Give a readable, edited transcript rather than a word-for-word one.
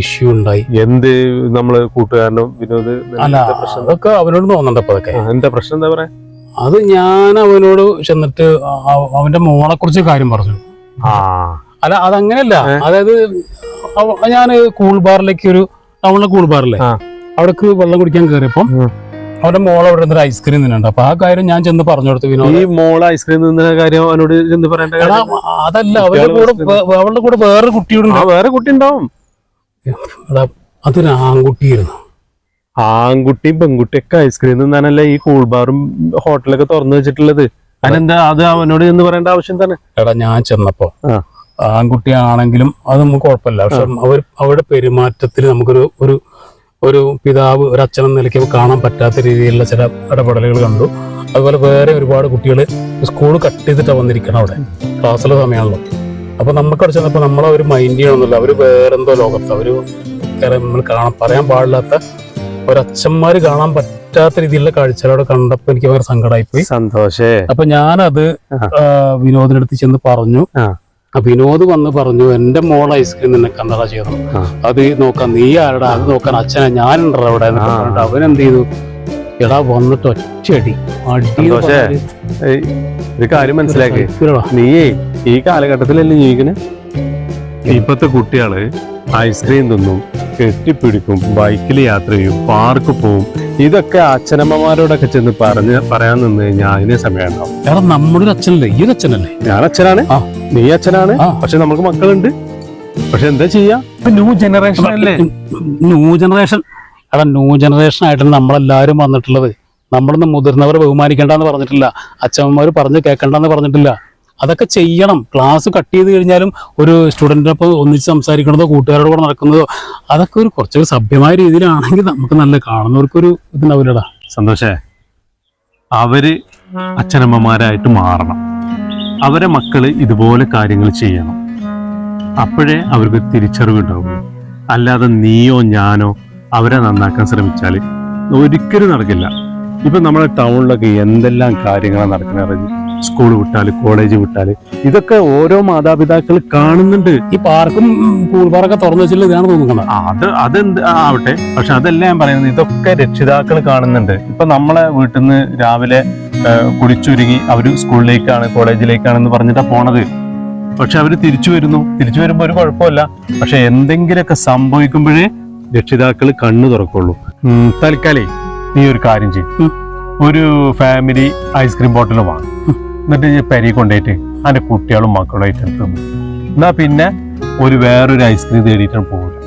Issue ഉണ്ടായി. എന്ത് നമ്മള് കൂട്ടുകാരനും വിനോദ് അല്ല അതൊക്കെ അവനോട് തോന്നണ്ടപ്പോ അതൊക്കെ. എന്താ പ്രശ്നം എന്താ പറയാ? അത് ഞാൻ അവനോട് ചെന്നിട്ട് അവന്റെ മോളെ കുറിച്ച് കാര്യം പറഞ്ഞു. അല്ല അതങ്ങനെയല്ല, അതായത് ഞാൻ കൂൾ ബാറിലേക്ക്, ഒരു ടൗണിലെ കൂൾ ബാറിലെ അവിടേക്ക് വെള്ളം കുടിക്കാൻ കയറിയപ്പം അവന്റെ മോൾ അവിടെ ഒരു ഐസ്ക്രീം തിന്നുണ്ട്. അപ്പൊ ആ കാര്യം ഞാൻ ചെന്ന് പറഞ്ഞു കൊടുത്തു. വിനോദ് ഈ മോള് ഐസ്ക്രീം തിന്നുന്ന കാര്യം അവനോട് ചെന്ന് പറയണ്ട. അതല്ല, അവളുടെ കൂടെ വേറൊരു കുട്ടിയോട്, വേറെ കുട്ടി ഉണ്ടാവും. അതൊരു ആൺകുട്ടിയായിരുന്നു. ആൺകുട്ടിയും പെൺകുട്ടിയൊക്കെ ഐസ്ക്രീം തിന്നാനല്ലേ ഈ കൂൾ ബാറും ഹോട്ടലൊക്കെ തുറന്നു വെച്ചിട്ടുള്ളത്. അതിനെന്താ അത് അവനോട് എന്ന് പറയേണ്ട ആവശ്യം തന്നെ? എടാ ഞാൻ ചെന്നപ്പോ ആൺകുട്ടിയാണെങ്കിലും അത് നമുക്ക് കുഴപ്പമില്ല. പക്ഷെ അവരുടെ പെരുമാറ്റത്തിൽ നമുക്കൊരു ഒരു ഒരു പിതാവ്, ഒരു അച്ഛനെന്ന നിലയ്ക്ക് കാണാൻ പറ്റാത്ത രീതിയിലുള്ള ചില ഇടപെടലുകൾ കണ്ടു. അതുപോലെ വേറെ ഒരുപാട് കുട്ടികൾ സ്കൂൾ കട്ട് ചെയ്തിട്ടാണ് വന്നിരിക്കണം അവിടെ, ക്ലാസ്സിലെ സമയമാണല്ലോ. അപ്പൊ നമുക്ക് അവിടെ ചെന്നപ്പോ നമ്മളെ ഒരു മൈൻഡ് ചെയ്യണമെന്നില്ല. അവര് വേറെന്തോ ലോകത്ത്, അവര് നമ്മൾ പറയാൻ പാടില്ലാത്ത ഒരച്ഛന്മാര് കാണാൻ പറ്റാത്ത രീതിയിലുള്ള കാഴ്ചകളോടെ കണ്ടപ്പോ എനിക്ക് ഭയങ്കര സങ്കടമായിപ്പോയി. സന്തോഷേ. അപ്പൊ ഞാനത് വിനോദിനടുത്ത് ചെന്ന് പറഞ്ഞു. വിനോദ് വന്ന് പറഞ്ഞു, എന്റെ മോൾ ഐസ്ക്രീം നിന്നെ കണ്ടടാ ചെയ്തു, അത് നോക്കാൻ നീ ആരടാ, അത് നോക്കാൻ അച്ഛനെ ഞാനുണ്ടോ അവിടെ. അവനെന്ത് ചെയ്തു, എടാ വന്നിട്ട് ഒറ്റയടി ഒരു കാര്യം മനസ്സിലാക്കി. നീയേ ഈ കാലഘട്ടത്തിലല്ലേ ജീവിക്കണേ? ഇപ്പത്തെ കുട്ടികള് ഐസ്ക്രീം തിന്നും, കെട്ടിപ്പിടിക്കും, ബൈക്കിൽ യാത്ര ചെയ്യും, പാർക്ക് പോവും. ഇതൊക്കെ അച്ഛനമ്മമാരോടൊക്കെ ചെന്ന് പറയാൻ നിന്ന് കഴിഞ്ഞാൽ അതിന് സമയം ഉണ്ടാവും. എടാ നമ്മുടെ അച്ഛനല്ലേ, ഈ അച്ഛനല്ലേ? ഞാൻ അച്ഛനാണ്, നീ അച്ഛനാണ്. പക്ഷെ നമുക്ക് മക്കളുണ്ട്. പക്ഷെ എന്താ ചെയ്യാ, ന്യൂ ജനറേഷൻ അല്ലേ? New generation. എടാ ന്യൂ ജനറേഷൻ ആയിട്ടാണ് നമ്മളെല്ലാരും വന്നിട്ടുള്ളത്. നമ്മളൊന്നും മുതിർന്നവരെ ബഹുമാനിക്കേണ്ടെന്ന് പറഞ്ഞിട്ടില്ല, അച്ഛന്മാർ പറഞ്ഞു കേൾക്കണ്ടെന്ന് പറഞ്ഞിട്ടില്ല. അതൊക്കെ ചെയ്യണം. ക്ലാസ് കട്ട് ചെയ്ത് കഴിഞ്ഞാലും ഒരു സ്റ്റുഡൻറ്റിനൊപ്പം ഒന്നിച്ച് സംസാരിക്കണതോ കൂട്ടുകാരോട് കൂടെ നടക്കുന്നതോ അതൊക്കെ ഒരു കുറച്ചൊരു സഭ്യമായ രീതിയിലാണെങ്കിൽ നമുക്ക് നല്ല കാണുന്നവർക്കൊരു ഇതുണ്ടാവില്ലടാ. സന്തോഷേ, അവര് അച്ഛനമ്മമാരായിട്ട് മാറണം. അവരെ മക്കള് ഇതുപോലെ കാര്യങ്ങൾ ചെയ്യണം. അപ്പോഴേ അവർക്ക് തിരിച്ചറിവ് ഉണ്ടാവും. അല്ലാതെ നീയോ ഞാനോ അവരെ നന്നാക്കാൻ ശ്രമിച്ചാല് ഒരിക്കലും നടക്കില്ല. ഇപ്പൊ നമ്മുടെ ടൗണിലൊക്കെ എന്തെല്ലാം കാര്യങ്ങളാണ് നടക്കുന്നത്. സ്കൂൾ വിട്ടാല്, കോളേജ് വിട്ടാല്, ഇതൊക്കെ ഓരോ മാതാപിതാക്കൾ കാണുന്നുണ്ട്. ഈ പാർക്കും കൂൾ ബാറൊക്കെ തുറന്നു വെച്ചില്ല ഇതാണ് തോന്നുന്നത്. അതെന്ത് ആവട്ടെ, പക്ഷെ അതല്ല ഞാൻ പറയുന്നത്. ഇതൊക്കെ രക്ഷിതാക്കൾ കാണുന്നുണ്ട്. ഇപ്പൊ നമ്മളെ വീട്ടിൽ നിന്ന് രാവിലെ കുടിച്ചൊരുങ്ങി അവര് സ്കൂളിലേക്കാണ്, കോളേജിലേക്കാണെന്ന് പറഞ്ഞിട്ടാ പോണത്. പക്ഷെ അവര് തിരിച്ചു വരുമ്പോ ഒരു കുഴപ്പമില്ല. പക്ഷെ എന്തെങ്കിലുമൊക്കെ സംഭവിക്കുമ്പോഴേ രക്ഷിതാക്കൾ കണ്ണു തുറക്കുള്ളൂ. തൽക്കാലേ നീ ഒരു കാര്യം ചെയ്യും, ഒരു ഫാമിലി ഐസ്ക്രീം ബോട്ടിൽ വാങ്ങും. എന്നിട്ട് പെരി കൊണ്ടുപോയിട്ട് അതിന്റെ കുട്ടികളും മക്കളും ആയിട്ട് തിന്നു. എന്നാ പിന്നെ വേറൊരു ഐസ്ക്രീം തേടിയിട്ടാണ് പോകില്ല.